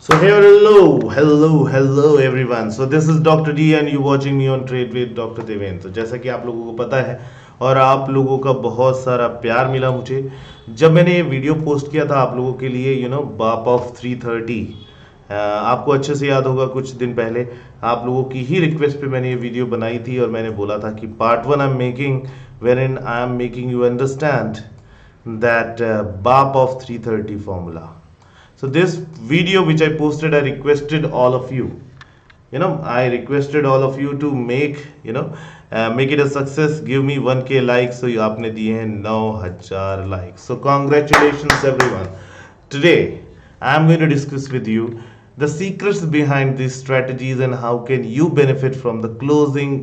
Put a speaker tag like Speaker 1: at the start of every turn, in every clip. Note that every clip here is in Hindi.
Speaker 1: So hey, hello everyone. So this is Dr. D and you watching me on Trade with Dr. Devendra. तो जैसा कि आप लोगों को पता है और आप लोगों का बहुत सारा प्यार मिला मुझे जब मैंने ये वीडियो पोस्ट किया था आप लोगों के लिए बाप ऑफ 330। आपको अच्छे से याद होगा कुछ दिन पहले आप लोगों की ही रिक्वेस्ट पे मैंने ये वीडियो बनाई थी और मैंने बोला था कि part 1 I am making where I am making you understand that BAP of 330 formula. So this video which I posted, I requested all of you. I requested all of you to make it a success. Give me 1k likes. So आपने दिए हैं 9,000 likes. So congratulations everyone. Today I am going to discuss with you the secrets behind these strategies and how can you benefit from the closing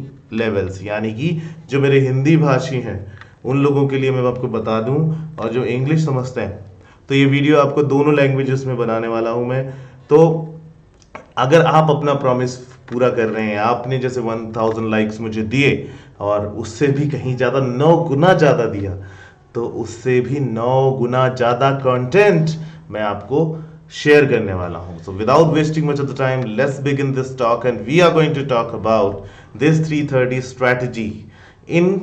Speaker 1: levels. यानी कि जो मेरे हिंदी भाषी हैं उन लोगों के लिए मैं आपको बता दूं और जो इंग्लिश समझते हैं तो ये वीडियो आपको दोनों लैंग्वेजेस में बनाने वाला हूं मैं। तो अगर आप अपना प्रॉमिस पूरा कर रहे हैं, आपने जैसे 1000 लाइक्स मुझे दिए और उससे भी कहीं ज़्यादा 9 गुना ज़्यादा दिया तो उससे भी 9 गुना ज़्यादा कंटेंट मैं आपको शेयर करने वाला हूं। So without wasting much of the time let's begin this talk and we are going to talk about this 330 strategy in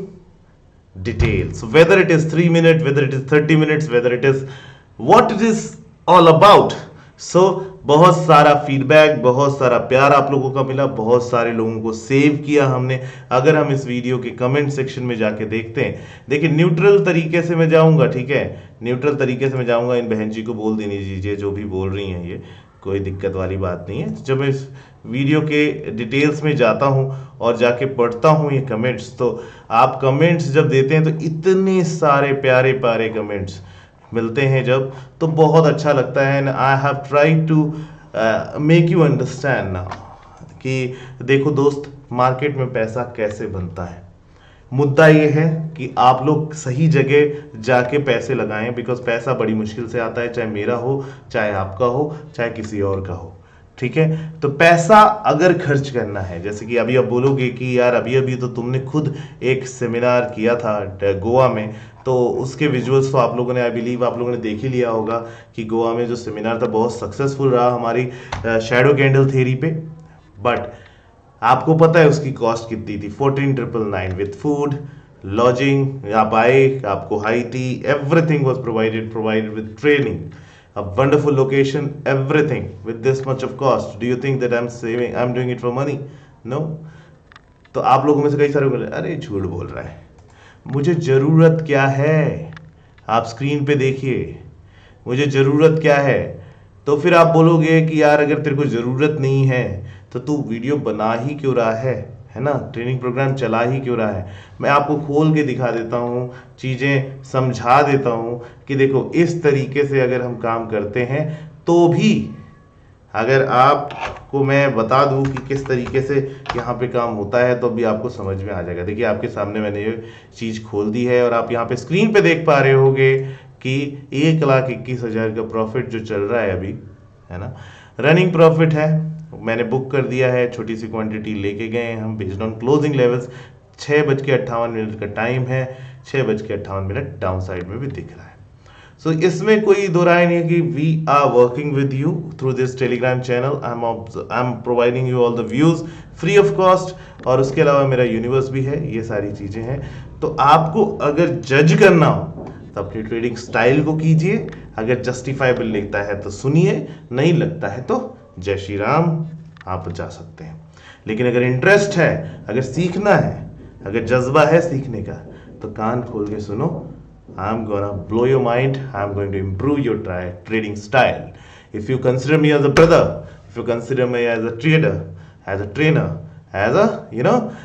Speaker 1: detail. So whether it is 3 minutes, whether it is 30 minutes, whether it is what it is all about. So बहुत सारा फीडबैक, बहुत सारा प्यार आप लोगों का मिला, बहुत सारे लोगों को सेव किया हमने। अगर हम इस वीडियो के कमेंट सेक्शन में जाके देखते हैं, देखिए न्यूट्रल तरीके से मैं जाऊंगा, ठीक है, न्यूट्रल तरीके से मैं जाऊंगा। इन बहन जी को बोल देने दीजिए जो भी बोल रही हैं, ये कोई दिक्कत वाली बात नहीं है। जब मैं इस वीडियो के डिटेल्स में जाता हूं और जाके पढ़ता हूं ये कमेंट्स, तो आप कमेंट्स जब देते हैं तो इतने सारे प्यारे प्यारे कमेंट्स मिलते हैं जब, तो बहुत अच्छा लगता है। And I have tried to make you understand now कि देखो दोस्त, मार्केट में पैसा कैसे बनता है। मुद्दा ये है कि आप लोग सही जगह जाके पैसे लगाएं, बिकॉज पैसा बड़ी मुश्किल से आता है, चाहे मेरा हो, चाहे आपका हो, चाहे किसी और का हो, ठीक है। तो पैसा अगर खर्च करना है, जैसे कि अभी आप बोलोगे कि यार अभी अभी तो तुमने खुद एक सेमिनार किया था गोवा में, तो उसके विजुअल्स तो आप लोगों ने, आई बिलीव आप लोगों ने देख ही लिया होगा कि गोवा में जो सेमिनार था बहुत सक्सेसफुल रहा हमारी शैडो कैंडल थ्योरी पे। बट आपको पता है उसकी कॉस्ट कितनी थी? 14,999 विद फूड, लॉजिंग, आप आए, आपको high tea, everything was provided with training, a wonderful location, everything with this much of cost. Do you think that I'm doing it for money? No. तो आप लोगों में से कई सारे बोले अरे झूठ बोल रहा है, मुझे जरूरत क्या है? आप स्क्रीन पे देखिए, मुझे जरूरत क्या है। तो फिर आप बोलोगे कि यार अगर तेरे को जरूरत नहीं है तो तू वीडियो बना ही क्यों रहा है ना, ट्रेनिंग प्रोग्राम चला ही क्यों रहा है। मैं आपको खोल के दिखा देता हूँ, चीज़ें समझा देता हूँ कि देखो इस तरीके से अगर हम काम करते हैं तो भी, अगर आपको मैं बता दूं कि किस तरीके से यहाँ पे काम होता है तो भी आपको समझ में आ जाएगा। देखिए आपके सामने मैंने ये चीज़ खोल दी है और आप यहाँ पे स्क्रीन पे देख पा रहे होगे कि 1,21,000 का प्रॉफिट जो चल रहा है अभी, है ना, रनिंग प्रॉफिट है। मैंने बुक कर दिया है, छोटी सी क्वांटिटी लेके गए हैं हम बेस्ड ऑन क्लोजिंग लेवल्स। 6:58 का टाइम है, 6:58 डाउन साइड में भी दिख रहा है। सो इसमें कोई दो राय नहीं है कि we are working with you through this Telegram channel. I am providing you all the views free of cost, और उसके अलावा मेरा यूनिवर्स भी है, ये सारी चीजें हैं। तो आपको अगर जज करना हो तो अपनी ट्रेडिंग स्टाइल को कीजिए, अगर जस्टिफाइबल लगता है तो सुनिए, नहीं लगता है तो जय श्री राम, आप जा सकते हैं। लेकिन अगर इंटरेस्ट है, अगर सीखना है, अगर जज्बा है सीखने का, तो कान खोल के सुनो। I am gonna blow your mind, I am going to improve your trading style. If you consider me as a brother, if you consider me as a trader, as a trainer, as a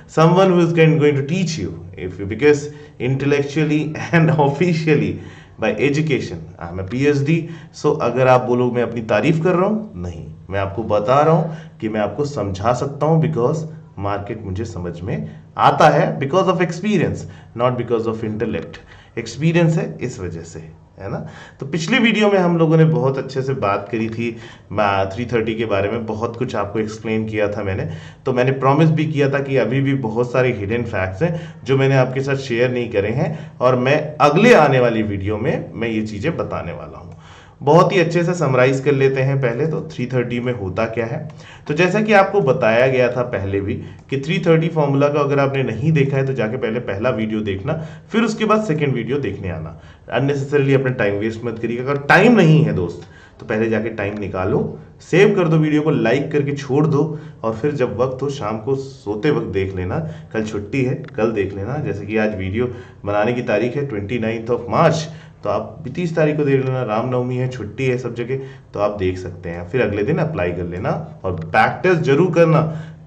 Speaker 1: someone who is going to teach you, if you, because intellectually and officially by education I am a PhD. so अगर आप बोलो मैं अपनी तारीफ कर रहा हूँ, नहीं, मैं आपको बता रहा हूँ कि मैं आपको समझा सकता हूँ, बिकॉज मार्केट मुझे समझ में आता है, because of experience, not because of intellect. Experience है इस वजह से, है ना। तो पिछली वीडियो में हम लोगों ने बहुत अच्छे से बात करी थी 330 के बारे में, बहुत कुछ आपको एक्सप्लेन किया था मैंने। तो मैंने प्रॉमिस भी किया था कि अभी भी बहुत सारे हिडन फैक्ट्स हैं जो मैंने आपके साथ शेयर नहीं करे हैं, और मैं अगले आने वाली वीडियो में मैं ये चीज़ें बताने वाला हूँ। बहुत ही अच्छे से समराइज कर लेते हैं पहले तो 330 में होता क्या है। तो जैसा कि आपको बताया गया था पहले भी कि 330 फॉर्मूला का अगर आपने नहीं देखा है तो जाके पहले पहला वीडियो देखना, फिर उसके बाद सेकंड वीडियो देखने आना। अननेसेसरीली अपना टाइम वेस्ट मत करिएगा। अगर टाइम नहीं है दोस्त तो पहले जाके टाइम निकालो, सेव कर दो वीडियो को, लाइक करके छोड़ दो, और फिर जब वक्त हो शाम को सोते वक्त देख लेना। कल छुट्टी है, कल देख लेना। जैसे कि आज वीडियो बनाने की तारीख है 29 मार्च, तो आप 30 तारीख को देख लेना। रामनवमी है, छुट्टी है सब जगह, तो आप देख सकते हैं। फिर अगले दिन अप्लाई कर लेना और बैक टेस्ट जरूर करना।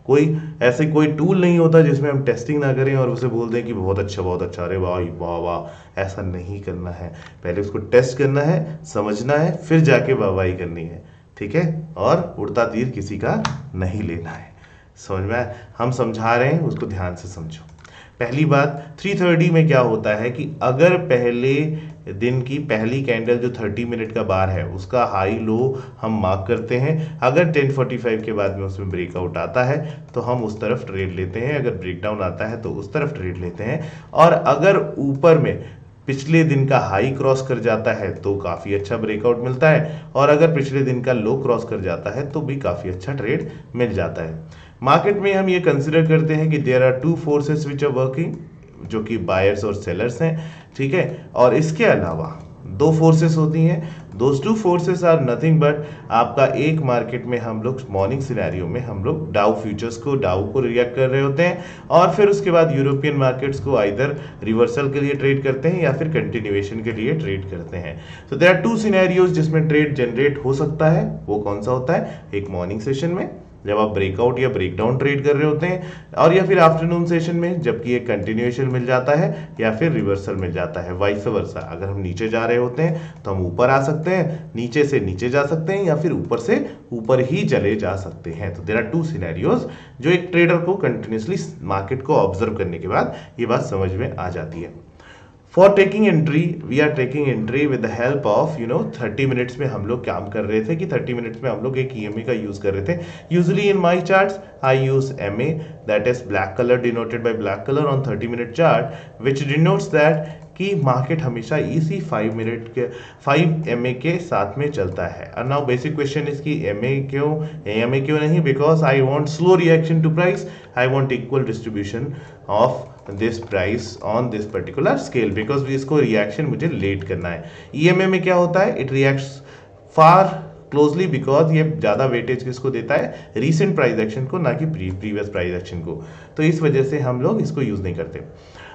Speaker 1: कोई टूल नहीं होता जिसमें हम टेस्टिंग ना करें और उसे बोल दें कि बहुत अच्छा, अरे वाह वाह वाह, ऐसा नहीं करना है। पहले उसको टेस्ट करना है, समझना है, फिर जाके वाहवाही करनी है, ठीक है। और उड़ता तीर किसी का नहीं लेना है, समझ में आया? हम समझा रहे हैं, उसको ध्यान से समझो। पहली बात, 330 में क्या होता है कि अगर पहले दिन की पहली कैंडल जो 30 मिनट का बार है उसका हाई लो हम मार्क करते हैं। अगर 10:45 के बाद में उसमें ब्रेकआउट आता है तो हम उस तरफ ट्रेड लेते हैं, अगर ब्रेकडाउन आता है तो उस तरफ ट्रेड लेते हैं। और अगर ऊपर में पिछले दिन का हाई क्रॉस कर जाता है तो काफ़ी अच्छा ब्रेकआउट मिलता है, और अगर पिछले दिन का लो क्रॉस कर जाता है तो भी काफ़ी अच्छा ट्रेड मिल जाता है। मार्केट में हम ये कंसिडर करते हैं कि there are two forces which are working, जो कि बायर्स और सेलर्स हैं, ठीक है। और इसके अलावा दो फोर्सेस होती हैं। Those two forces are nothing but, आपका एक मार्केट में हम लोग मॉर्निंग सिनेरियो में हम लोग डाउ फ्यूचर्स को, डाउ को रिएक्ट कर रहे होते हैं, और फिर उसके बाद यूरोपियन मार्केट्स को आइदर रिवर्सल के लिए ट्रेड करते हैं या फिर कंटिन्यूएशन के लिए ट्रेड करते हैं। तो देयर आर टू सिनेरियोज जिसमें ट्रेड जनरेट हो सकता है। वो कौन सा होता है? एक मॉर्निंग सेशन में जब आप ब्रेकआउट या ब्रेकडाउन ट्रेड कर रहे होते हैं, और या फिर आफ्टरनून सेशन में जबकि एक कंटिन्यूएशन मिल जाता है या फिर रिवर्सल मिल जाता है, वाइस वर्सा। अगर हम नीचे जा रहे होते हैं तो हम ऊपर आ सकते हैं, नीचे से नीचे जा सकते हैं, या फिर ऊपर से ऊपर ही चले जा सकते हैं। तो देयर आर टू सिनेरियोज जो एक ट्रेडर को कंटिन्यूसली मार्केट को ऑब्जर्व करने के बाद ये बात समझ में आ जाती है। For taking entry, we are taking entry with the help of 30 minutes में हम लोग काम कर रहे थे कि 30 मिनट्स में हम लोग एक EMA का यूज कर रहे थे। Usually in my charts I use MA, that is black colour denoted by black colour on 30 minute chart, which denotes that कि मार्केट हमेशा इसी 5 MA के साथ में चलता है। और नाउ बेसिक क्वेश्चन इज कि MA क्यों नहीं? Because I want slow reaction to price, I want equal distribution of this price on this particular scale, because इसको रिएक्शन मुझे लेट करना है। EMA में क्या होता है? It reacts far closely, because ये ज्यादा वेटेज किसको देता है? रीसेंट प्राइस एक्शन को, ना कि प्रीवियस प्राइस एक्शन को। तो इस वजह से हम लोग इसको यूज नहीं करते।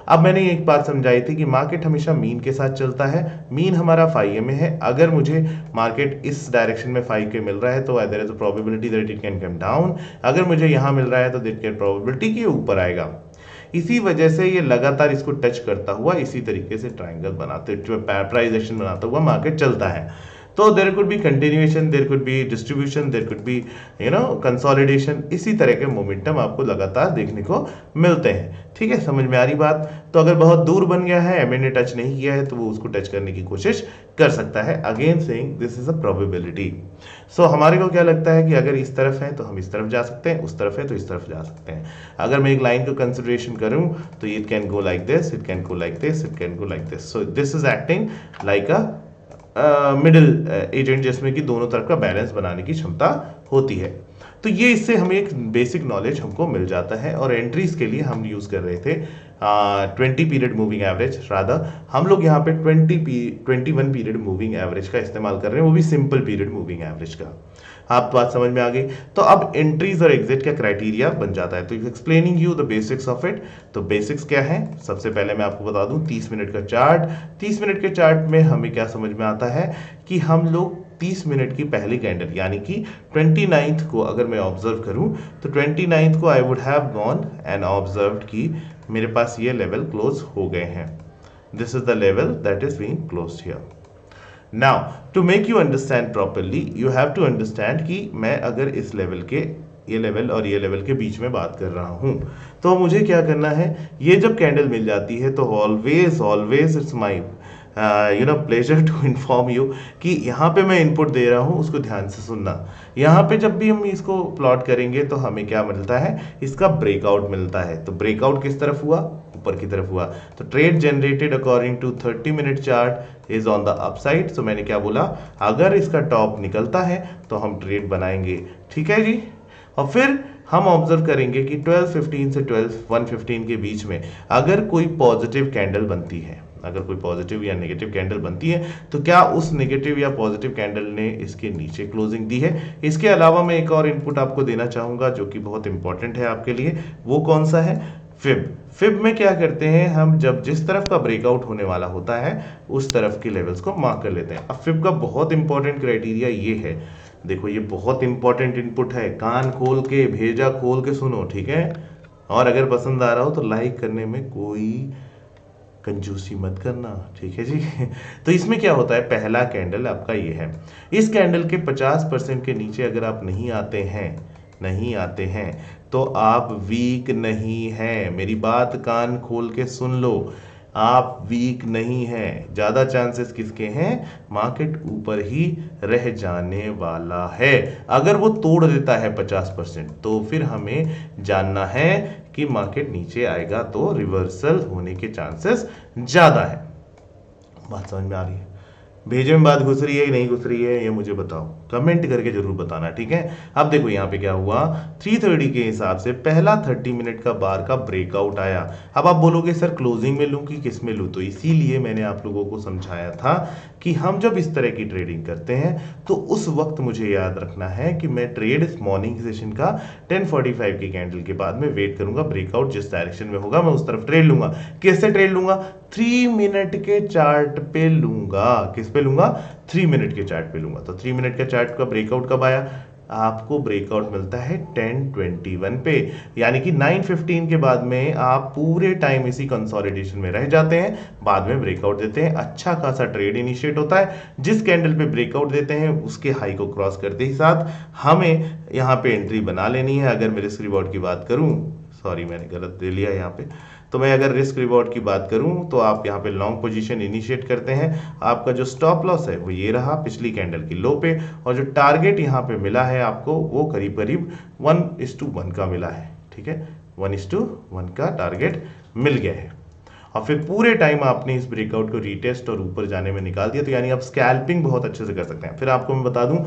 Speaker 1: अब मैंने एक बात समझाई थी कि मार्केट हमेशा मीन के साथ चलता है। मीन हमारा 5 है। अगर मुझे मार्केट इस डायरेक्शन में 5 मिल रहा है तो there is a probability that it can come down. अगर मुझे यहाँ मिल रहा है तो देयर कैन प्रोबेबिलिटी कि ऊपर आएगा। इसी वजह से ये लगातार इसको टच करता हुआ इसी तरीके से ट्रायंगल बनाते, प्राइस एक्शन बनाता हुआ मार्केट चलता है। तो there could be continuation, there could be distribution, there could be consolidation. इसी तरह के मोमेंटम आपको लगातार देखने को मिलते हैं, ठीक है। समझ में आ रही बात? तो अगर बहुत दूर बन गया है, MA ने टच नहीं किया है, तो वो उसको टच करने की कोशिश कर सकता है। Again saying this is a probability. So हमारे को क्या लगता है कि अगर इस तरफ है तो हम इस तरफ जा सकते हैं, उस तरफ है तो इस तरफ जा सकते हैं। अगर मैं एक लाइन को कंसिडरेशन करूं तो it can go like this, it can go like this, it can go like this. So this is acting like a middle agent, जिसमें कि दोनों तरफ का बैलेंस बनाने की क्षमता होती है। तो ये इससे हमें एक बेसिक नॉलेज हमको मिल जाता है। और एंट्रीज के लिए हम यूज कर रहे थे 20 पीरियड मूविंग एवरेज, रादर हम लोग यहाँ पे 21 पीरियड मूविंग एवरेज का इस्तेमाल कर रहे हैं, वो भी सिंपल पीरियड मूविंग एवरेज का। आप बात समझ में आ गई? तो अब एंट्रीज और एग्जिट का क्राइटेरिया बन जाता है। तो explaining you the basics of it. तो बेसिक्स क्या है? सबसे पहले मैं आपको बता दूं 30 मिनट का चार्ट। 30 मिनट के चार्ट में हमें क्या समझ में आता है कि हम लोग 30 मिनट की पहली कैंडल यानी कि 29th को अगर मैं ऑब्जर्व करूं तो 29th को I would have gone and observed कि मेरे पास ये लेवल क्लोज हो गए हैं। This is the level that is being closed here. Now, to make you understand properly, you have to understand कि मैं अगर इस लेवल के, ये लेवल और ये लेवल के बीच में बात कर रहा हूं तो मुझे क्या करना है? ये जब कैंडल मिल जाती है तो always it's my pleasure to inform you कि यहाँ पे मैं इनपुट दे रहा हूँ, उसको ध्यान से सुनना। यहाँ पे जब भी हम इसको प्लॉट करेंगे तो हमें क्या मिलता है? इसका ब्रेकआउट मिलता है। तो ब्रेकआउट किस तरफ हुआ? ऊपर की तरफ हुआ। तो trade generated according to 30 minute chart is on the upside. So मैंने क्या बोला, अगर इसका टॉप निकलता है तो हम ट्रेड बनाएंगे, ठीक है जी। और फिर हम ऑब्जर्व करेंगे कि 12:15 से 12:115 के बीच में अगर कोई पॉजिटिव कैंडल बनती है, अगर कोई पॉजिटिव या नेगेटिव कैंडल बनती है तो क्या उस नेगेटिव या पॉजिटिव कैंडल ने इसके नीचे क्लोजिंग दी है। इसके अलावा मैं एक और इनपुट आपको देना चाहूंगा जो कि बहुत इंपॉर्टेंट है आपके लिए। वो कौन सा है, फिब। फिब में क्या करते हैं हम, जब जिस तरफ का ब्रेकआउट होने वाला होता है उस तरफ के लेवल्स को मार्क कर लेते हैं। अब फिब का बहुत इंपॉर्टेंट क्राइटेरिया ये है, देखो ये बहुत इंपॉर्टेंट इनपुट है, कान खोल के, भेजा खोल के सुनो, ठीक है। और अगर पसंद आ रहा हो तो लाइक करने में कोई कंजूसी मत करना, ठीक है जी। तो इसमें क्या होता है, पहला कैंडल आपका ये है, इस कैंडल के 50% के नीचे अगर आप नहीं आते हैं तो आप वीक नहीं हैं। मेरी बात कान खोल के सुन लो, आप वीक नहीं हैं। ज्यादा चांसेस किसके हैं, मार्केट ऊपर ही रह जाने वाला है। अगर वो तोड़ देता है 50% तो फिर हमें जानना है कि मार्केट नीचे आएगा तो रिवर्सल होने के चांसेस ज्यादा है। बात समझ में आ रही है, भेजे में बात घुस रही है नहीं घुस रही है, ये मुझे बताओ, कमेंट करके जरूर बताना, ठीक है। अब देखो यहाँ पे क्या हुआ, 3:30 के हिसाब से पहला 30 मिनट का बार का ब्रेकआउट आया। अब आप बोलोगे सर क्लोजिंग में लूं कि किस में लूं, तो इसीलिए मैंने आप लोगों को समझाया था कि हम जब इस तरह की ट्रेडिंग करते हैं तो उस वक्त मुझे याद रखना है कि मैं ट्रेड मॉर्निंग सेशन का 10:45 की कैंडल के बाद में वेट करूंगा, ब्रेकआउट जिस डायरेक्शन में होगा मैं उस तरफ ट्रेड लूंगा। कैसे ट्रेड लूंगा, 3 मिनट के चार्ट पे लूंगा। किस पे लूंगा, 3 मिनट के चार्ट पे लूंगा। तो 3 मिनट के चार्ट का ब्रेकआउट कब आया, आपको ब्रेकआउट मिलता है 10:21 पे, यानी कि 9:15 के बाद में आप पूरे टाइम इसी कंसोलिडेशन में रह जाते हैं, बाद में ब्रेकआउट देते हैं, अच्छा खासा ट्रेड इनिशिएट होता है। जिस कैंडल पे ब्रेकआउट देते हैं उसके हाई को क्रॉस करते ही साथ हमें यहाँ पे एंट्री बना लेनी है। अगर मैं रिस्क रिवॉर्ड की बात करूं, सॉरी मैंने गलत दे लिया यहाँ पे, तो मैं अगर रिस्क रिवॉर्ड की बात करूं तो आप यहाँ पे लॉन्ग पोजीशन इनिशिएट करते हैं। आपका जो स्टॉप लॉस है वो ये रहा पिछली कैंडल की लो पे, और जो टारगेट यहाँ पे मिला है आपको वो करीब करीब 1:1 का मिला है, ठीक है, 1:1 का टारगेट मिल गया है। और फिर पूरे टाइम आपने इस ब्रेकआउट को रीटेस्ट और ऊपर जाने में निकाल दिया, तो यानी आप स्कैल्पिंग बहुत अच्छे से कर सकते हैं। फिर आपको मैं बता दूं,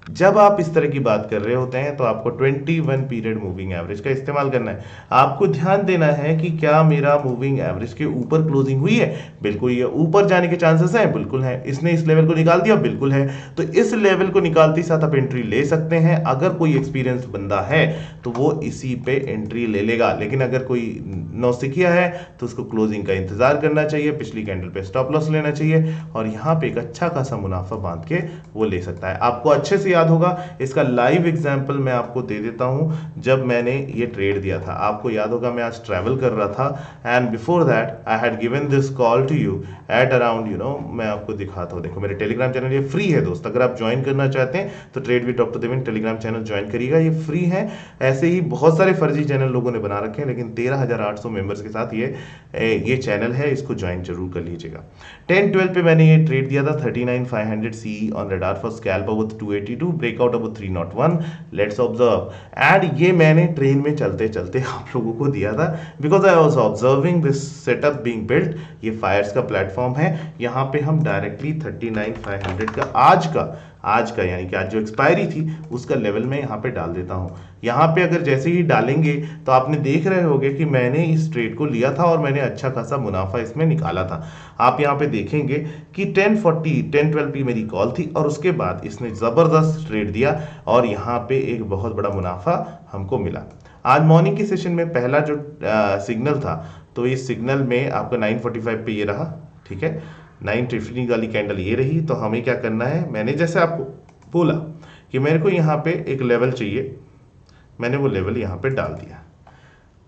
Speaker 1: जब आप इस तरह की बात कर रहे होते हैं तो आपको 21 पीरियड मूविंग एवरेज का इस्तेमाल करना है। आपको ध्यान देना है कि क्या मेरा मूविंग एवरेज के ऊपर क्लोजिंग हुई है, बिल्कुल ये ऊपर जाने के चांसेस हैं, बिल्कुल है। इसने इस लेवल को निकाल दिया, बिल्कुल है। तो इस लेवल को निकालते साथ आप एंट्री ले सकते हैं। अगर कोई एक्सपीरियंस बंदा है तो वो इसी पे एंट्री ले लेगा, लेकिन अगर कोई नौसिखिया है तो उसको क्लोजिंग का इंतजार करना चाहिए, पिछली कैंडल पे स्टॉप लॉस लेना चाहिए और यहाँ पे एक अच्छा खासा मुनाफा बांध के वो ले सकता है। आपको अच्छे से याद होगा, इसका लाइव एग्जांपल मैं आपको दे देता हूं। जब मैंने ये ट्रेड दिया था, आपको याद होगा मैं आज ट्रैवल कर रहा था and before that I had given this call to you at around मैं आपको दिखाता हूं। देखो मेरे टेलीग्राम चैनल ये फ्री है दोस्त, अगर आप ज्वाइन करना चाहते हैं तो trade with doctor Devendra Telegram channel join करिएगा, ये फ्री है। ऐसे ही बहुत सारे फर्जी चैनल लोगों ने बना रखे हैं, लेकिन 13,800 मेंबर्स के साथ ये चैनल है, इसको ज्वाइन जरूर कर लीजिएगा। 10:12 पे मैंने ये ट्रेड दिया था, 39,500 CE on radar for scalp over 282, breakout over 301। Let's observe, and ये मैंने ट्रेन में चलते चलते आप लोगों को दिया था because I was observing this setup being built. ये फायर्स का प्लेटफॉर्म है, यहाँ पे हम डायरेक्टली 39,500 का आज का यानी कि आज जो एक्सपायरी थी उसका लेवल में यहाँ पे डाल देता हूँ। यहाँ पे अगर जैसे ही डालेंगे तो आपने देख रहे होंगे कि मैंने इस ट्रेड को लिया था और मैंने अच्छा खासा मुनाफा इसमें निकाला था। आप यहाँ पे देखेंगे कि 10:12 पे मेरी कॉल थी और उसके बाद इसने जबरदस्त ट्रेड दिया और यहाँ पे एक बहुत बड़ा मुनाफा हमको मिला। आज मॉर्निंग की सेशन में पहला जो सिग्नल था, तो इस सिग्नल में आपका 9:45 पे ये रहा, ठीक है, 9:15 वाली कैंडल ये रही। तो हमें क्या करना है, मैंने जैसे आपको बोला कि मेरे को यहाँ पे एक लेवल चाहिए, मैंने वो लेवल यहाँ पे डाल दिया।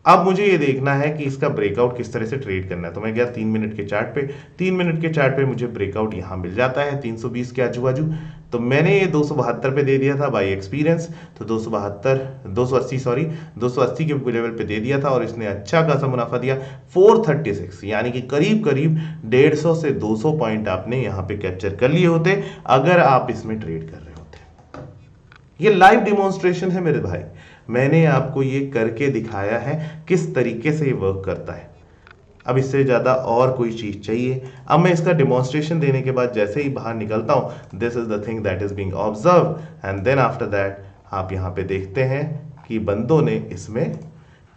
Speaker 1: अब मुझे ये देखना है कि इसका ब्रेकआउट किस तरह से ट्रेड करना है। तो मैं गया 3 मिनट के चार्ट पे, 3 मिनट के चार्ट पे मुझे ब्रेकआउट यहाँ मिल जाता है 320 के आजू बाजू। तो मैंने ये 272 पे दे दिया था बाय एक्सपीरियंस, तो 280 के लेवल पे दे दिया था और इसने अच्छा खासा मुनाफा दिया 436, यानी कि करीब करीब 150 से 200 पॉइंट आपने यहाँ पे कैप्चर कर लिए होते अगर आप इसमें ट्रेड कर रहे होते। ये लाइव डिमॉन्स्ट्रेशन है मेरे भाई, मैंने आपको ये करके दिखाया है किस तरीके से ये वर्क करता है। अब इससे ज़्यादा और कोई चीज़ चाहिए? अब मैं इसका डिमॉन्स्ट्रेशन देने के बाद जैसे ही बाहर निकलता हूँ, this is the thing that is being observe, and then after that आप यहाँ पे देखते हैं कि बंदों ने इसमें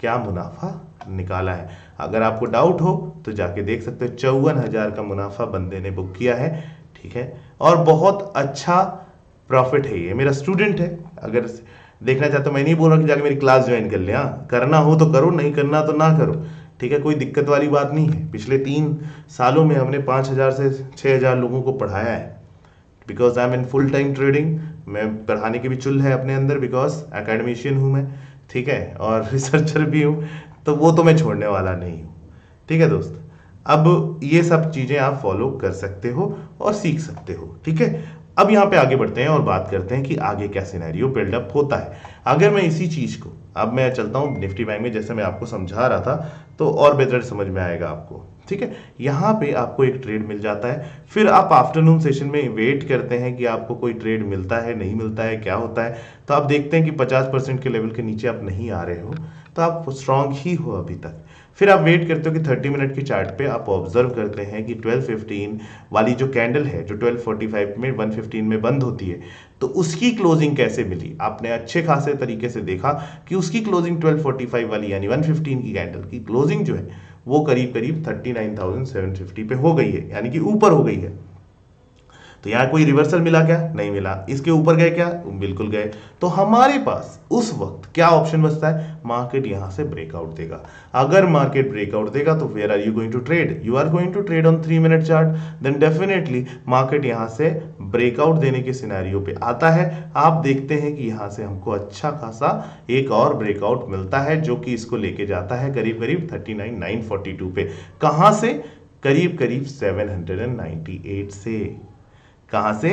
Speaker 1: क्या मुनाफा निकाला है। अगर आपको डाउट हो तो जाके देख सकते हो, 54,000 का मुनाफा बंदे ने बुक किया है, ठीक है, और बहुत अच्छा प्रॉफिट है। ये मेरा स्टूडेंट है, अगर देखना चाहते हो, मैं नहीं बोल रहा कि जाके मेरी क्लास ज्वाइन कर ले, हाँ करना हो तो करो, नहीं करना तो ना करो, ठीक है, कोई दिक्कत वाली बात नहीं है। पिछले 3 सालों में हमने 5,000 से 6,000 लोगों को पढ़ाया है, because I am in full time trading. मैं पढ़ाने की भी चुल है अपने अंदर, बिकॉज एकेडमिशियन हूँ मैं, ठीक है, और रिसर्चर भी हूँ, तो वो तो मैं छोड़ने वाला नहीं हूँ, ठीक है दोस्त। अब ये सब चीज़ें आप फॉलो कर सकते हो और सीख सकते हो, ठीक है। अब यहाँ पे आगे बढ़ते हैं और बात करते हैं कि आगे क्या सिनेरियो बिल्डअप होता है। अगर मैं इसी चीज़ को, अब मैं चलता हूँ निफ्टी बैंक में, जैसे मैं आपको समझा रहा था, तो और बेहतर समझ में आएगा आपको, ठीक है। यहाँ पे आपको एक ट्रेड मिल जाता है, फिर आप आफ्टरनून सेशन में वेट करते हैं कि आपको कोई ट्रेड मिलता है, नहीं मिलता है, क्या होता है। तो आप देखते हैं कि 50% के लेवल के नीचे आप नहीं आ रहे हो, तो आप स्ट्रांग ही हो अभी तक। फिर आप वेट करते हो कि 30 मिनट की चार्ट पे आप ऑब्जर्व करते हैं कि 12:15 वाली जो कैंडल है, जो 12:45 में 1:15 में बंद होती है, तो उसकी क्लोजिंग कैसे मिली। आपने अच्छे खासे तरीके से देखा कि उसकी क्लोजिंग 12:45 वाली यानी 1:15 की कैंडल की क्लोजिंग जो है वो करीब करीब 39,750 पे हो गई है, यानी कि ऊपर हो गई है। तो यहाँ कोई रिवर्सल मिला क्या? नहीं मिला। इसके ऊपर गए क्या? बिल्कुल गए। तो हमारे पास उस वक्त क्या ऑप्शन बचता है? मार्केट यहां से ब्रेकआउट देगा। अगर मार्केट ब्रेकआउट देगा तो where are you going to trade? You are going to trade on 3 minute chart. Then definitely market यहां से ब्रेकआउट देने के सिनेरियो पे आता है। आप देखते हैं कि यहां से हमको अच्छा खासा एक और ब्रेकआउट मिलता है, जो कि इसको लेके जाता है करीब करीब 39,942 पे। कहां से? करीब करीब 798 से। कहां से?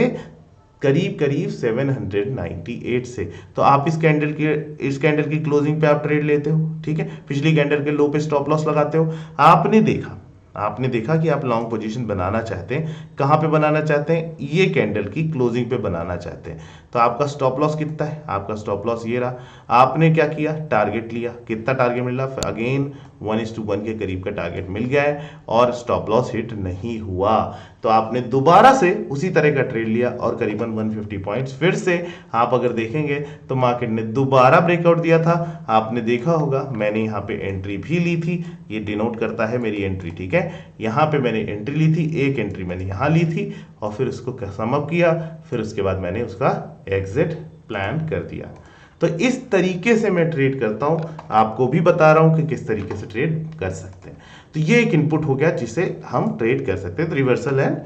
Speaker 1: करीब करीब 798 से। तो आप इस कैंडल की क्लोजिंग पे आप ट्रेड लेते हो, ठीक है, पिछली कैंडल के लो पे स्टॉप लॉस लगाते हो। आपने देखा कि आप लॉन्ग पोजीशन बनाना चाहते हैं। कहां पे बनाना चाहते हैं? ये कैंडल की क्लोजिंग पे बनाना चाहते हैं। तो आपका स्टॉप लॉस कितना है? आपका स्टॉप लॉस ये रहा। आपने क्या किया? टारगेट लिया। कितना टारगेट मिल रहा? अगेन 1:1 के करीब का टारगेट मिल गया है और स्टॉप लॉस हिट नहीं हुआ। तो आपने दोबारा से उसी तरह का ट्रेड लिया और करीबन 150 पॉइंट्स फिर से आप अगर देखेंगे तो मार्केट ने दोबारा ब्रेकआउट दिया था। आपने देखा होगा मैंने यहाँ पे एंट्री भी ली थी, ये डिनोट करता है मेरी एंट्री, ठीक है। यहाँ पे मैंने एंट्री ली थी, एक एंट्री मैंने यहाँ ली थी और फिर उसको सम अप किया, फिर उसके बाद मैंने उसका एग्जिट प्लान कर दिया। तो इस तरीके से मैं ट्रेड करता हूं, आपको भी बता रहा हूं कि किस तरीके से ट्रेड कर सकते हैं। तो ये एक इनपुट हो गया जिसे हम ट्रेड कर सकते हैं, तो रिवर्सल एंड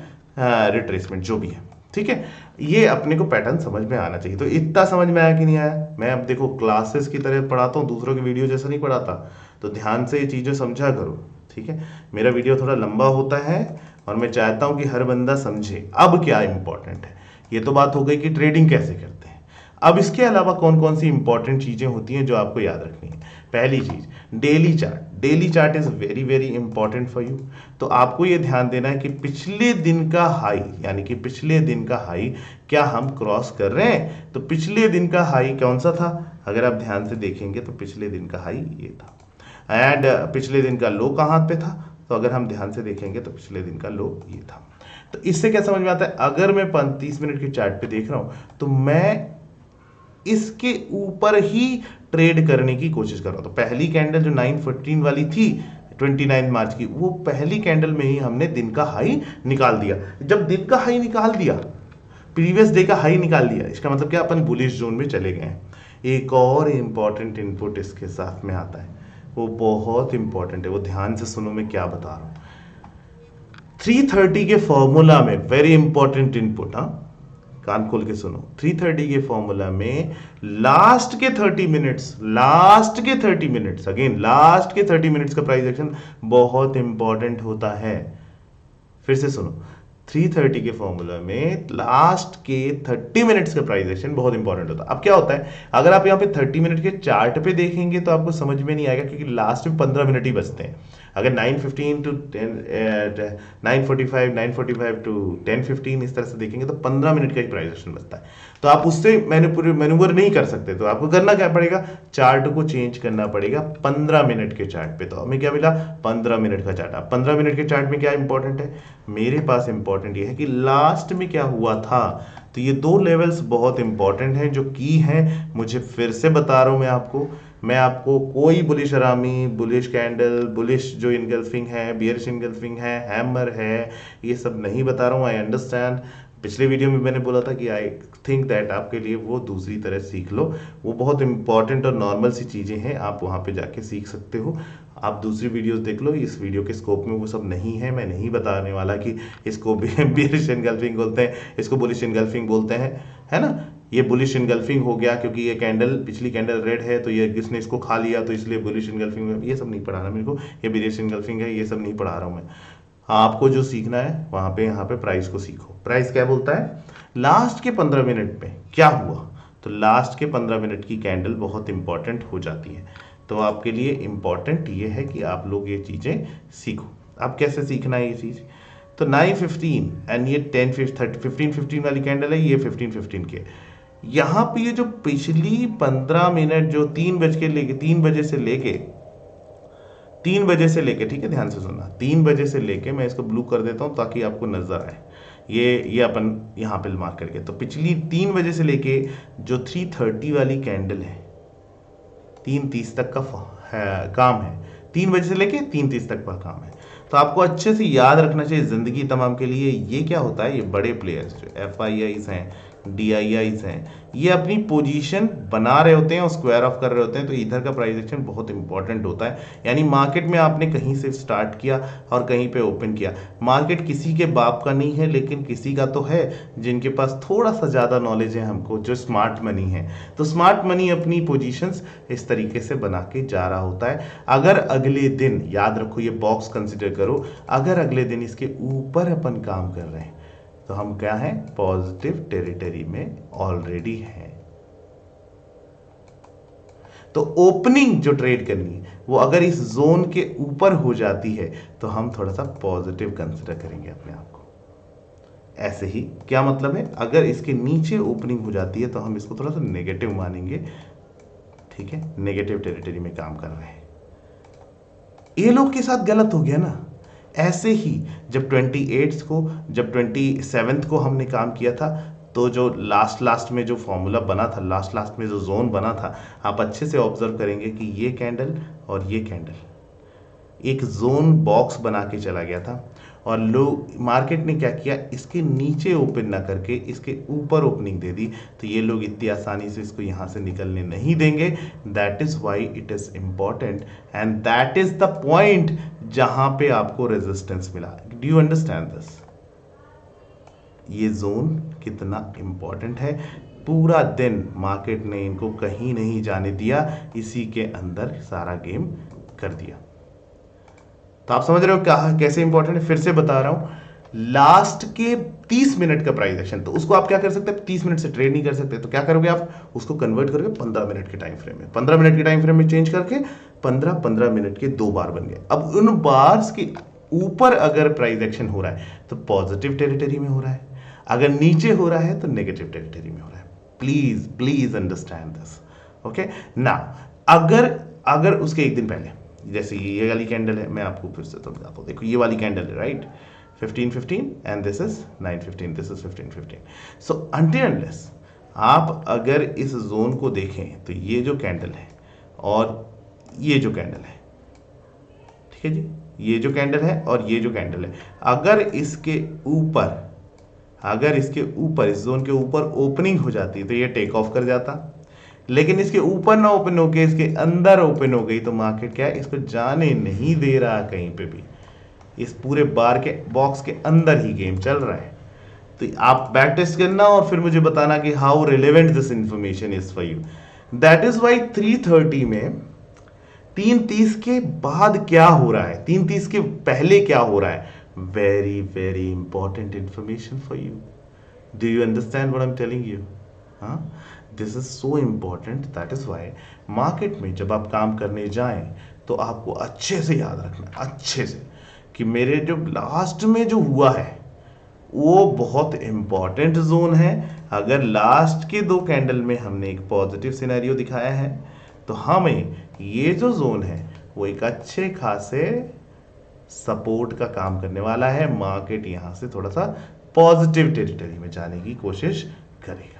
Speaker 1: रिट्रेसमेंट जो भी है, ठीक है। ये अपने को पैटर्न समझ में आना चाहिए। तो इतना समझ में आया कि नहीं आया? मैं अब देखो क्लासेस की तरह पढ़ाता हूँ, दूसरों की वीडियो जैसा नहीं पढ़ाता, तो ध्यान से ये चीजें समझा करो, ठीक है। मेरा वीडियो थोड़ा लंबा होता है और मैं चाहता हूं कि हर बंदा समझे। अब क्या इंपॉर्टेंट है, ये तो बात हो गई कि ट्रेडिंग कैसे करते हैं। अब इसके अलावा कौन कौन सी इंपॉर्टेंट चीजें होती हैं जो आपको याद रखनी है। पहली चीज, daily chart. Daily chart is very very important for you. तो आपको ये ध्यान देना है कि पिछले दिन का हाई, यानी कि पिछले दिन का हाई क्या हम क्रॉस कर रहे हैं। तो पिछले दिन का हाई कौन सा था? अगर आप ध्यान से देखेंगे तो पिछले दिन का हाई ये था, एंड पिछले दिन का लो कहां पे था? तो अगर हम ध्यान से देखेंगे तो पिछले दिन का लो ये था। तो इससे क्या समझ में आता है? अगर मैं 35 मिनट के चार्ट पे देख रहा हूं तो मैं इसके ऊपर ही ट्रेड करने की कोशिश कर रहा हूं। तो पहली कैंडल जो 9:15 वाली थी 29 मार्च की, वो पहली कैंडल में ही हमने दिन का हाई निकाल दिया। जब दिन का हाई निकाल दिया, प्रीवियस डे का हाई निकाल दिया, इसका मतलब क्या? अपन बुलिश जोन में चले गए हैं। एक और इंपॉर्टेंट इनपुट इसके साथ में आता है, वो बहुत इंपॉर्टेंट है, वो ध्यान से सुनो मैं क्या बता रहा हूं। 330 के फॉर्मूला में वेरी इंपॉर्टेंट इनपुट, हाँ कान खोल के सुनो। 330 के फॉर्मूला में लास्ट के 30 मिनट्स अगेन लास्ट के 30 मिनट्स का प्राइस एक्शन बहुत इंपॉर्टेंट होता है। फिर से सुनो, 330 के फॉर्मूला में लास्ट के 30 मिनट्स का प्राइस एक्शन बहुत इंपॉर्टेंट होता है। अब क्या होता है, अगर आप यहाँ पे 30 मिनट के चार्ट पे देखेंगे तो आपको समझ में नहीं आएगा, क्योंकि लास्ट में 15 मिनट ही बचते हैं। अगर 9:15 टू 9:45 9:45 टू 10:15 इस तरह से देखेंगे तो 15 मिनट का ही प्राइस एक्शन बचता है। तो आप उससे मैन्यूवर नहीं कर सकते, तो आपको करना क्या पड़ेगा, चार्ट को चेंज करना पड़ेगा 15 मिनट के चार्ट पे। तो हमें क्या मिला, 15 मिनट का चार्ट। अब 15 मिनट के चार्ट में क्या इंपॉर्टेंट है, मेरे पास इंपॉर्टेंट ये है कि लास्ट में क्या हुआ था। तो ये दो लेवल्स बहुत इंपॉर्टेंट हैं जो की हैं, मुझे फिर से बता रहा हूं मैं आपको कोई बुलिश अरामी, बुलिश कैंडल, बुलिश जो इनगल्फिंग है, बियरिश इनगल्फिंग है, हैमर है, ये सब नहीं बता रहा हूँ। आई अंडरस्टैंड, पिछले वीडियो में मैंने बोला था कि आई थिंक दैट आपके लिए वो दूसरी तरह सीख लो, वो बहुत इंपॉर्टेंट और नॉर्मल सी चीज़ें हैं, आप वहाँ पे जाके सीख सकते हो। आप दूसरी वीडियोस देख लो, इस वीडियो के स्कोप में वो सब नहीं है। मैं नहीं बताने वाला कि इसको बियरिश इनगल्फिंग बोलते हैं, इसको बुलिश इनगल्फिंग बोलते हैं, है ना। ये बुलिश इनगल्फिंग हो गया क्योंकि ये कैंडल, पिछली कैंडल रेड है तो ये किसने इसको खा लिया तो इसलिए बुलिश इनगल्फिंग, ये सब नहीं पढ़ाना मेरे को। ये बियरिश इनगल्फिंग है, ये सब नहीं पढ़ा रहा हूँ मैं। आपको जो सीखना है वहां पे, यहाँ पे प्राइस को सीखो। प्राइस क्या बोलता है, लास्ट के 15 मिनट में क्या हुआ। तो लास्ट के 15 मिनट की कैंडल बहुत इंपॉर्टेंट हो जाती है। तो आपके लिए इंपॉर्टेंट ये है कि आप लोग ये चीजें सीखो। अब कैसे सीखना है ये चीज, तो 9:15 एंड ये 15:15 वाली कैंडल है, ये 15:15 के। यहाँ पे ये जो पिछली 15 मिनट जो 3 बजे से लेके 3 बजे से लेके, ठीक है ध्यान से सुनना, 3 बजे से लेके, मैं इसको ब्लू कर देता हूं ताकि आपको नजर आए, ये अपन यहाँ पे मार्क करके। तो पिछली 3 बजे से लेके जो 330 वाली कैंडल है, 3:30 तक का काम है, 3 बजे से लेके 3:30 तक का काम है। तो आपको अच्छे से याद रखना चाहिए जिंदगी तमाम के लिए। ये क्या होता है, ये बड़े प्लेयर्स जो FIIs हैं, DIIs हैं, ये अपनी पोजीशन बना रहे होते हैं और स्क्वायर ऑफ कर रहे होते हैं। तो इधर का प्राइस एक्शन बहुत इंपॉर्टेंट होता है। यानी मार्केट में आपने कहीं से स्टार्ट किया और कहीं पे ओपन किया। मार्केट किसी के बाप का नहीं है, लेकिन किसी का तो है जिनके पास थोड़ा सा ज़्यादा नॉलेज है हमको, जो स्मार्ट मनी है। तो स्मार्ट मनी अपनी पोजीशंस इस तरीके से बना के जा रहा होता है। अगर अगले दिन, याद रखो ये बॉक्स कंसिडर करो, अगर अगले दिन इसके ऊपर अपन काम कर रहे हैं तो हम क्या हैं, पॉजिटिव टेरिटरी में ऑलरेडी हैं। तो ओपनिंग जो ट्रेड करनी है वो अगर इस जोन के ऊपर हो जाती है तो हम थोड़ा सा पॉजिटिव कंसिडर करेंगे अपने आप को। ऐसे ही क्या मतलब है, अगर इसके नीचे ओपनिंग हो जाती है तो हम इसको थोड़ा सा नेगेटिव मानेंगे, ठीक है, नेगेटिव टेरिटरी में काम कर रहे हैं। ये लोग के साथ गलत हो गया ना। ऐसे ही जब 27 को हमने काम किया था, तो जो लास्ट में जो फॉर्मूला बना था, लास्ट में जो जोन बना था, आप अच्छे से ऑब्जर्व करेंगे कि ये कैंडल और ये कैंडल एक जोन बॉक्स बना के चला गया था। और लोग, मार्केट ने क्या किया, इसके नीचे ओपन ना करके इसके ऊपर ओपनिंग दे दी। तो ये लोग इतनी आसानी से इसको यहाँ से निकलने नहीं देंगे। That is why it is important and that is the point जहां पे आपको रेजिस्टेंस मिला। डू यू अंडरस्टैंड दिस, ये जोन कितना इंपॉर्टेंट है। पूरा दिन मार्केट ने इनको कहीं नहीं जाने दिया, इसी के अंदर सारा गेम कर दिया। तो आप समझ रहे हो क्या, कैसे इंपॉर्टेंट है। फिर से बता रहा हूं, लास्ट के 30 मिनट का प्राइस एक्शन, तो उसको आप क्या कर सकते हैं, 30 मिनट से ट्रेड नहीं कर सकते, तो क्या करोगे आप, उसको कन्वर्ट करके 15 मिनट के टाइम फ्रेम में, 15 मिनट के टाइम फ्रेम में चेंज करके 15 मिनट के 2 बार बन गए। अब उन बार्स के ऊपर अगर प्राइस एक्शन हो रहा है तो पॉजिटिव टेरिटरी में हो रहा है, अगर नीचे हो रहा है तो नेगेटिव टेरिटरी में हो रहा है। प्लीज अंडरस्टैंड दिस, ओके ना। अगर उसके एक दिन पहले, जैसे ये वाली कैंडल है, मैं आपको फिर से समझाता हूँ। देखो ये वाली कैंडल है, right, 15:15 and this is 9:15, this is 15:15। So until unless आप अगर इस जोन को देखें तो ये जो कैंडल है और ये जो कैंडल है, ठीक है जी, ये जो कैंडल है और ये जो कैंडल है, अगर इसके ऊपर इस जोन के ऊपर ओपनिंग हो जाती तो ये टेक ऑफ कर जाता। लेकिन इसके ऊपर ना ओपन होके इसके अंदर ओपन हो गई तो मार्केट क्या है, इसको जाने नहीं दे रहा कहीं पे भी। इस पूरे बार के बॉक्स के अंदर ही गेम चल रहा है। तो आप बैक टेस्ट करना और फिर मुझे बताना कि how relevant this information is for you. That is why 330 में 3:30 के बाद क्या हो रहा है, 3:30 के पहले क्या हो रहा है, very important information for you. Do you understand what I'm telling you? हाँ, this is so important. That is why market में जब आप काम करने जाएं तो आपको अच्छे से याद रखना है, अच्छे से, कि मेरे जो लास्ट में जो हुआ है वो बहुत इंपॉर्टेंट जोन है. अगर लास्ट के दो कैंडल में हमने एक पॉजिटिव सिनेरियो दिखाया है तो हमें ये जो जोन है वो एक अच्छे खासे सपोर्ट का काम करने वाला है. मार्केट यहां से थोड़ा सा पॉजिटिव टेरिटरी में जाने की कोशिश करेगा.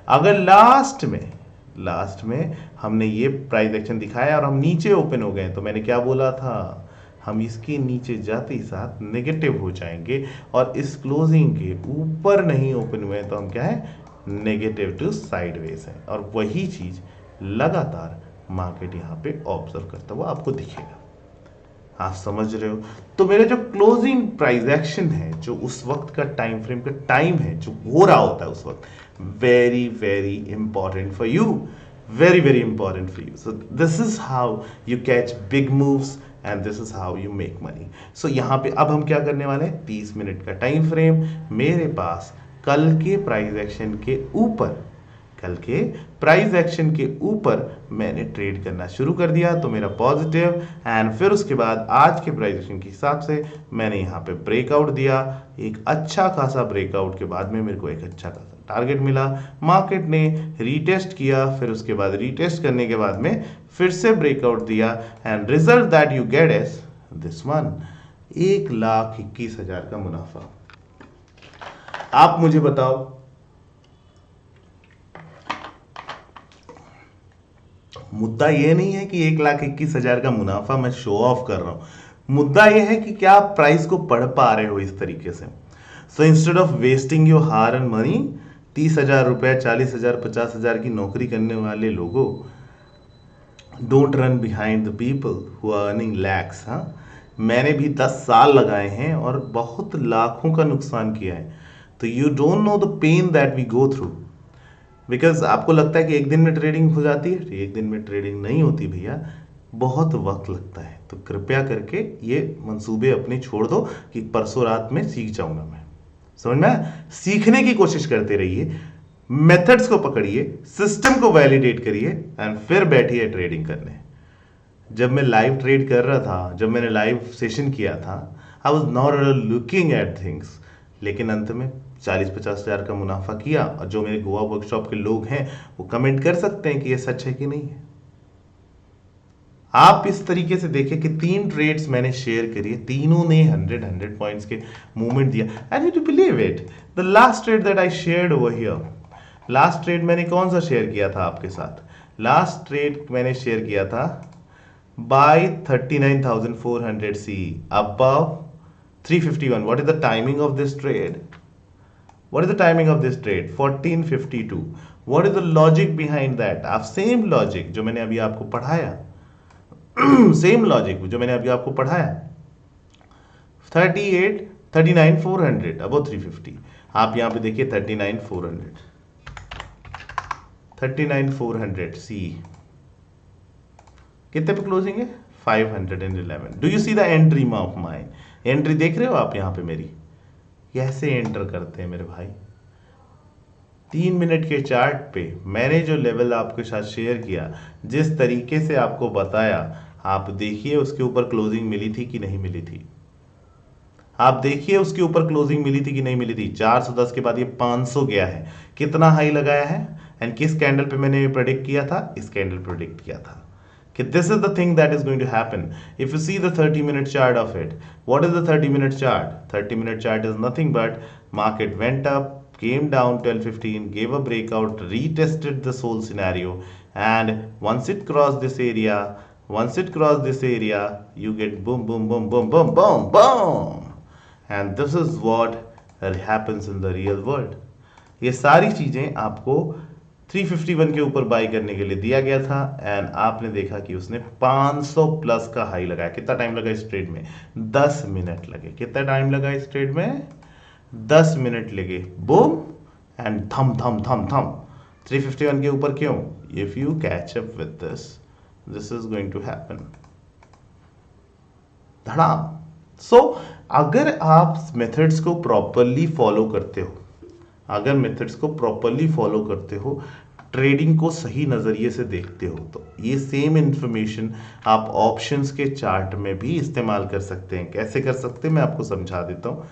Speaker 1: अगर लास्ट में हमने ये प्राइस एक्शन दिखाया और हम नीचे ओपन हो गए तो मैंने क्या बोला था, हम इसके नीचे जाते ही साथ नेगेटिव हो जाएंगे और इस क्लोजिंग के ऊपर नहीं ओपन हुए तो हम क्या है, नेगेटिव टू साइडवेज है. और वही चीज लगातार मार्केट यहाँ पे ऑब्जर्व करता हुआ आपको दिखेगा. आप समझ रहे हो? तो मेरे जो क्लोजिंग प्राइस एक्शन है, जो उस वक्त का टाइम फ्रेम का टाइम है, जो हो रहा होता है उस वक्त, very important for you, very important for you. So this is how you catch big moves and this is how you make money. So यहाँ पे अब हम क्या करने वाले हैं, 30 मिनट का टाइम फ्रेम. मेरे पास कल के प्राइस एक्शन के ऊपर मैंने ट्रेड करना शुरू कर दिया तो मेरा पॉजिटिव. एंड फिर उसके बाद आज के प्राइस एक्शन के हिसाब से मैंने यहाँ पे ब्रेकआउट दिया. एक अच्छा खासा ब्रेकआउट के बाद में मेरे को एक अच्छा खासा टारगेट मिला. मार्केट ने रीटेस्ट किया, फिर उसके बाद रीटेस्ट करने के बाद में फिर से ब्रेकआउट दिया. And result that you get is this one, 1,21,000 का मुनाफा. आप मुझे बताओ, मुद्दा ये नहीं है कि 1,21,000 का मुनाफा मैं शो ऑफ कर रहा हूं. मुद्दा ये है कि क्या आप प्राइस को पढ़ पा रहे हो इस तरीके से. So instead of wasting your hard earned money, 30,000 रुपए, 40,000, 50,000 की नौकरी करने वाले लोगों, don't run behind the people who are earning lakhs. हाँ, मैंने भी 10 साल लगाए हैं और बहुत लाखों का नुकसान किया है. तो you don't know the pain that we go through. Because आपको लगता है कि एक दिन में ट्रेडिंग हो जाती है. एक दिन में ट्रेडिंग नहीं होती भैया, बहुत वक्त लगता है. तो कृपया करके ये मंसूबे अपने छोड़ दो कि परसों रात में सीख जाऊंगा मैं. समझ में? सीखने की कोशिश करते रहिए, मेथड्स को पकड़िए, सिस्टम को वैलिडेट करिए एंड फिर बैठिए ट्रेडिंग करने. जब मैं लाइव ट्रेड कर रहा था, जब मैंने लाइव सेशन किया था, I was not looking at things. लेकिन अंत में 40-50 हजार का मुनाफा किया. और जो मेरे गोवा वर्कशॉप के लोग हैं वो कमेंट कर सकते हैं कि ये सच है कि नहीं है. आप इस तरीके से देखिए कि 3 ट्रेड्स मैंने शेयर करी, तीनों ने 100 पॉइंट्स के मूवमेंट दिया. And you believe it, the last trade that I shared over here, last trade मैंने कौन सा शेयर किया था आपके साथ? लास्ट ट्रेड मैंने शेयर किया था bye 39,400 C above 351. What is the timing of this trade? What is the timing of this trade? 1452. What is the logic behind that? आप सेम लॉजिक जो मैंने अभी आपको पढ़ाया, सेम लॉजिक जो मैंने अभी आपको पढ़ाया, 39,400 अबो 350. आप यहां पे देखिए 39,400 सी कितने पे क्लोजिंग है? 511. Do you see the entry of mine? Entry देख रहे हो आप यहां पे मेरी? कैसे एंटर करते हैं मेरे भाई. 3 मिनट के चार्ट पे मैंने जो लेवल आपके साथ शेयर किया, जिस तरीके से आपको बताया, आप देखिए उसके ऊपर क्लोजिंग मिली थी कि नहीं मिली थी. आप देखिए उसके ऊपर क्लोजिंग मिली थी कि नहीं मिली थी. 410 के बाद ये 500 गया है. कितना हाई लगाया है एंड किस कैंडल पे मैंने प्रेडिक्ट किया था? इस कैंडल प्रेडिक्ट किया था कि this is the thing that is going to happen. If you see the 30-minute chart of it, what is the 30-minute chart? 30-minute chart is nothing but market went up, came down 12:15, gave a breakout, retested this whole scenario, and once it crossed this area, you get boom, boom, boom, boom, boom, boom, boom, and this is what happens in the real world. ये सारी चीजें आपको 351 के ऊपर बाई करने के लिए दिया गया था एंड आपने देखा कि उसने 500 प्लस का हाई लगाया. कितना टाइम लगा इस ट्रेड में? 10 मिनट लगे. कितना टाइम लगा इस ट्रेड में? 10 मिनट लगे. बूम एंड थम थम थम थम 351 के ऊपर. क्यों? If you catch up with this is going to happen. धड़ाम सो अगर आप मेथड्स को प्रॉपरली फॉलो करते हो, अगर मेथड्स को प्रॉपरली फॉलो करते हो, ट्रेडिंग को सही नज़रिए से देखते हो, तो ये सेम इंफॉर्मेशन आप ऑप्शंस के चार्ट में भी इस्तेमाल कर सकते हैं। कैसे कर सकते हैं मैं आपको समझा देता हूँ।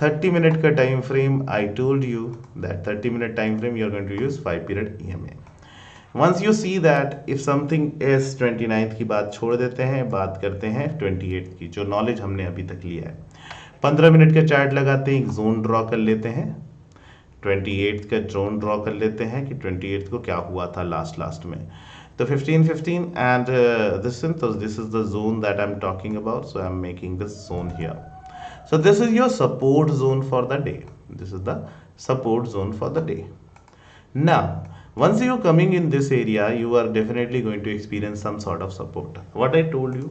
Speaker 1: 30 मिनट का time frame, I told you that 30 minute time frame you are going to use 5 period EMA. Once you see that if something is 29 की बात छोड़ देते हैं, बात करते हैं 28 की, जो नॉलेज हमने अभी तक लिया है। 15 मिनट का चार्ट लगाते हैं, एक जोन ड्रॉ कर लेते हैं, 28 का जोन ड्रॉ कर लेते हैं कि 28 को क्या हुआ था लास्ट में। तो 15 and this is the zone that I am talking about, so I am making this zone here. So this is your support zone for the day. This is the support zone for the day. Now, once you are coming in this area, you are definitely going to experience some sort of support. What I told you,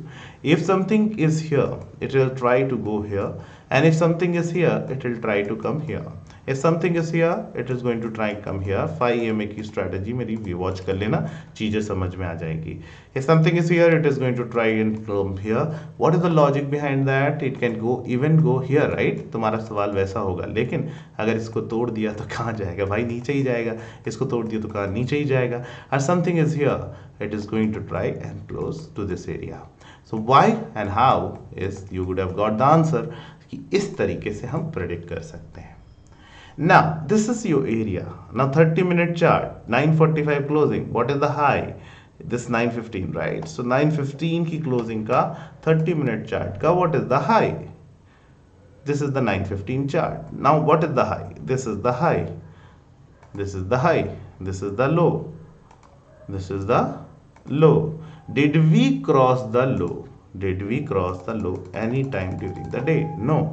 Speaker 1: if something is here, it will try to go here, and if something is here, it will try to come here. If something is here, it is going to try come here. 5 EMA की strategy मेरी वॉच कर लेना, चीज़ें समझ में आ जाएगी. If something is here, it is going to try and come here. What is the logic behind that? It can go even go here, right? तुम्हारा सवाल वैसा होगा, लेकिन अगर इसको तोड़ दिया तो कहाँ जाएगा भाई? नीचे ही जाएगा. इसको तोड़ दिया तो कहाँ? नीचे ही जाएगा. और something is here, it is going to try and close to this area. So why and how is you would have got the answer कि इस तरीके से हम प्रेडिक्ट कर सकते हैं. Now this is your area. Now 30-minute chart, 9:45 closing. What is the high? This 9:15, right? So 9:15 की closing का 30-minute chart का what is the high? This is the 9:15 chart. Now what is the high? This is the high. This is the high. This is the low. This is the low. Did we cross the low? Did we cross the low any time during the day? No.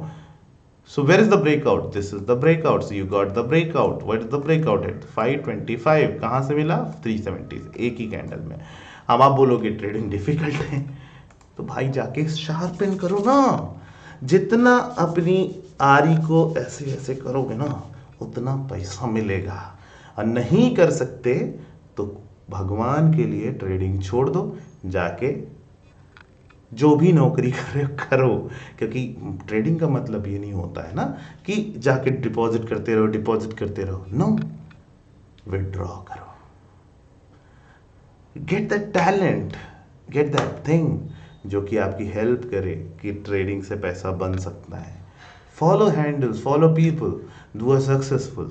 Speaker 1: So where is the breakout? This is the breakout. So you got the breakout. What is the breakout at? 525. कहाँ से मिला? 370 से, एक ही कैंडल में. हम आप बोलोगे ट्रेडिंग डिफिकल्ट है, तो भाई जाके शार्पन करो ना. जितना अपनी आरी को ऐसे ऐसे करोगे ना, उतना पैसा मिलेगा. और नहीं कर सकते तो भगवान के लिए ट्रेडिंग छोड़ दो, जाके जो भी नौकरी करो. क्योंकि ट्रेडिंग का मतलब ये नहीं होता है ना कि जाके डिपॉजिट करते रहो. नो, विड्रॉ करो. Get that talent, get that thing जो कि आपकी हेल्प करे कि ट्रेडिंग से पैसा बन सकता है. Follow handles, follow people who are successful.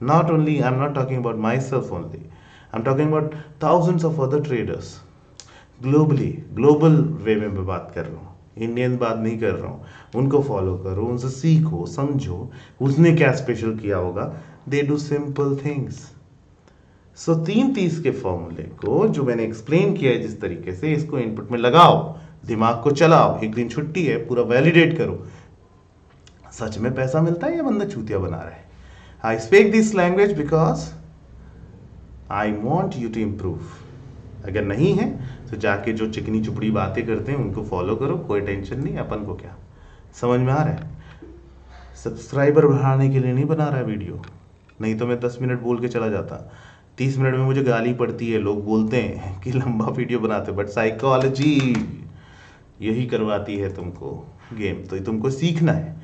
Speaker 1: Not only, I'm not talking about myself only, I'm talking about thousands of other traders. Global way में मैं बात कर रहा हूँ, इंडियन बात नहीं कर रहा हूँ. उनको फॉलो करो, उनसे सीखो, समझो उसने क्या स्पेशल किया होगा. They do simple things. So 3-30 के फॉर्मूले को जो मैंने एक्सप्लेन किया है जिस तरीके से, इसको इनपुट में लगाओ, दिमाग को चलाओ. एक दिन छुट्टी है, पूरा वैलिडेट करो. सच में पैसा मिलता है या बंदा चूतिया बना रहा है? I speak this language because I want you to improve. अगर नहीं है तो जाके जो चिकनी चुपड़ी बातें करते हैं उनको फॉलो करो, कोई टेंशन नहीं. अपन को क्या समझ में आ रहा है? सब्सक्राइबर बढ़ाने के लिए नहीं बना रहा है वीडियो, नहीं तो मैं 10 मिनट बोल के चला जाता. 30 मिनट में मुझे गाली पड़ती है, लोग बोलते हैं कि लंबा वीडियो बनाते, बट साइकोलॉजी यही करवाती है तुमको गेम, तो तुमको सीखना है.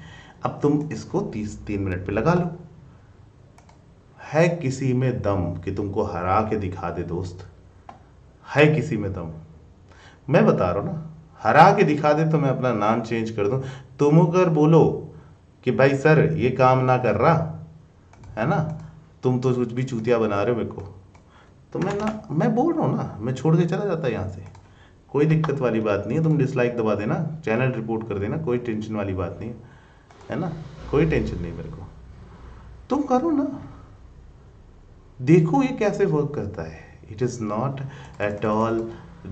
Speaker 1: अब तुम इसको 3 मिनट पे लगा लो. है किसी में दम कि तुमको हरा के दिखा दे दोस्त? है किसी में दम? मैं बता रहा हूँ ना, हरा के दिखा दे तो मैं अपना नाम चेंज कर दूं. तुम अगर बोलो कि भाई सर ये काम ना कर रहा है ना, तुम तो कुछ भी चूतिया बना रहे हो मेरे को, तो मैं बोल रहा हूँ ना, मैं छोड़ के चला जाता यहाँ से. कोई दिक्कत वाली बात नहीं है. तुम डिसलाइक दबा देना, चैनल रिपोर्ट कर देना, कोई टेंशन वाली बात नहीं है ना. कोई टेंशन नहीं मेरे को. तुम करो ना, देखो ये कैसे वर्क करता है. It is not at all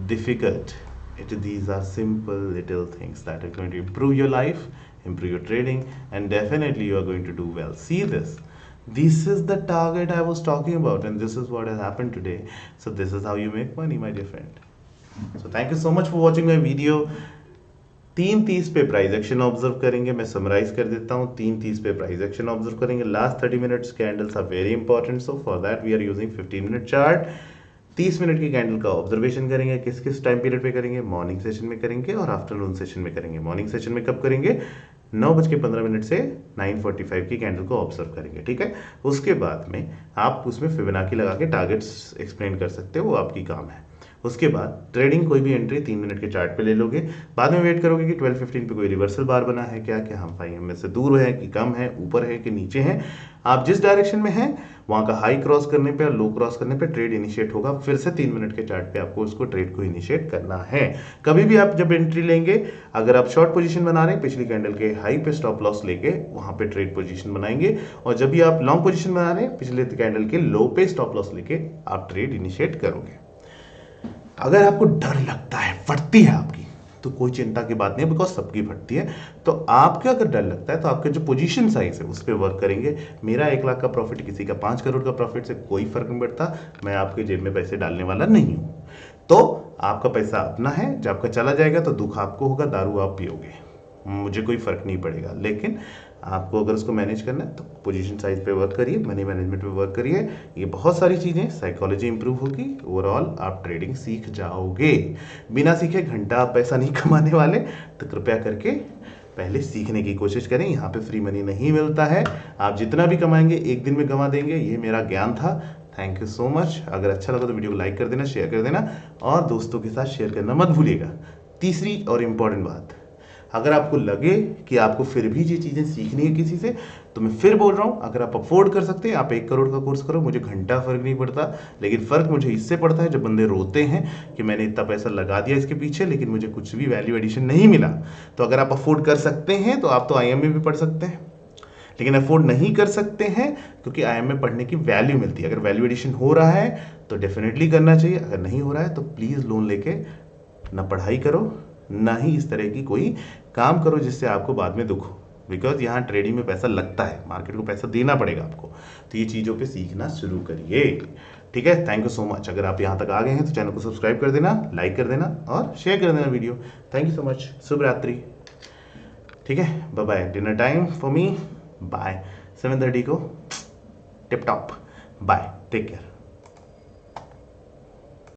Speaker 1: difficult. These are simple little things that are going to improve your life, improve your trading, and definitely you are going to do well. See this. This is the target I was talking about, and this is what has happened today. So this is how you make money, my dear friend. So thank you so much for watching my video. 3:30 पे प्राइस एक्शन ऑब्जर्व करेंगे. मैं समराइज कर देता हूँ. 3:30 पे प्राइस एक्शन ऑब्जर्व करेंगे. Last 30 minutes candles are very important, so for that we are using 15 minute chart. 30 minute की कैंडल का ऑब्जर्वेशन करेंगे। किस किस टाइम पीरियड पे करेंगे? मॉर्निंग सेशन में करेंगे और आफ्टरनून सेशन में करेंगे। मॉर्निंग सेशन में कब करेंगे? 9:15 से 9:45 की कैंडल को ऑब्जर्व करेंगे, ठीक है। उसके बाद में आप उसमें फिबोनाची लगा के टारगेट्स एक्सप्लेन कर सकते हो, वो आपकी काम है। उसके बाद ट्रेडिंग कोई भी एंट्री 3 मिनट के चार्ट पे ले लोगे। बाद में वेट करोगे कि 12:15 पे कोई रिवर्सल बार बना है क्या, हम 5 से दूर है कि कम है, ऊपर है कि नीचे है। आप जिस डायरेक्शन में हैं वहां का हाई क्रॉस करने पे और लो क्रॉस करने पे ट्रेड इनिशिएट होगा। फिर से 3 मिनट के चार्ट पे आपको उसको ट्रेड को इनिशिएट करना है। कभी भी आप जब एंट्री लेंगे, अगर आप शॉर्ट पोजीशन बना रहे हैं, पिछली कैंडल के हाई पे स्टॉप लॉस लेके वहां पे ट्रेड पोजीशन बनाएंगे। और जब भी आप लॉन्ग पोजीशन बना रहे हैं, पिछले कैंडल के लो पे स्टॉप लॉस लेके आप ट्रेड इनिशिएट करोगे। अगर आपको डर लगता है, फटती है आपकी, तो कोई चिंता की बात नहीं है, बिकॉज सबकी फटती है। तो आपके अगर डर लगता है तो आपके जो पोजीशन साइज है उस पर वर्क करेंगे। मेरा 1 लाख का प्रॉफिट, किसी का 5 करोड़ का प्रॉफिट से कोई फर्क नहीं पड़ता। मैं आपके जेब में पैसे डालने वाला नहीं हूं। तो आपका पैसा अपना है, जब आपका चला जाएगा तो दुख आपको होगा, दारू आप पियोगे, मुझे कोई फर्क नहीं पड़ेगा। लेकिन आपको अगर उसको मैनेज करना है तो पोजीशन साइज पे वर्क करिए, मनी मैनेजमेंट पे वर्क करिए। ये बहुत सारी चीज़ें, साइकोलॉजी इंप्रूव होगी, ओवरऑल आप ट्रेडिंग सीख जाओगे। बिना सीखे घंटा आप पैसा नहीं कमाने वाले। तो कृपया करके पहले सीखने की कोशिश करें। यहाँ पे फ्री मनी नहीं मिलता है। आप जितना भी कमाएंगे एक दिन में कमा देंगे। ये मेरा ज्ञान था। Thank you so much. अगर अच्छा लगा तो वीडियो को लाइक कर देना, शेयर कर देना और दोस्तों के साथ शेयर करना मत भूलिएगा। तीसरी और इम्पॉर्टेंट बात, अगर आपको लगे कि आपको फिर भी ये चीज़ें सीखनी है किसी से, तो मैं फिर बोल रहा हूँ, अगर आप अफोर्ड कर सकते हैं आप 1 करोड़ का कोर्स करो। मुझे घंटा फर्क नहीं पड़ता, लेकिन फ़र्क मुझे इससे पड़ता है जब बंदे रोते हैं कि मैंने इतना पैसा लगा दिया इसके पीछे लेकिन मुझे कुछ भी वैल्यू एडिशन नहीं मिला। तो अगर आप अफोर्ड कर सकते हैं तो आप तो IIM में भी पढ़ सकते हैं, लेकिन अफोर्ड नहीं कर सकते हैं क्योंकि IIM में पढ़ने की वैल्यू मिलती है। अगर वैल्यू एडिशन हो रहा है तो डेफिनेटली करना चाहिए, अगर नहीं हो रहा है तो प्लीज़ लोन लेके ना पढ़ाई करो, ना ही इस तरह की कोई काम करो जिससे आपको बाद में दुख हो। बिकॉज यहाँ ट्रेडिंग में पैसा लगता है, मार्केट को पैसा देना पड़ेगा आपको। तो ये चीज़ों पे सीखना शुरू करिए, ठीक है। Thank you so much. अगर आप यहाँ तक आ गए हैं तो चैनल को सब्सक्राइब कर देना, लाइक कर देना और शेयर कर देना video. Thank you so much. शुभ रात्रि, ठीक है। Bye bye. Dinner time for me, bye. 7:30 को tip top. Bye, take care.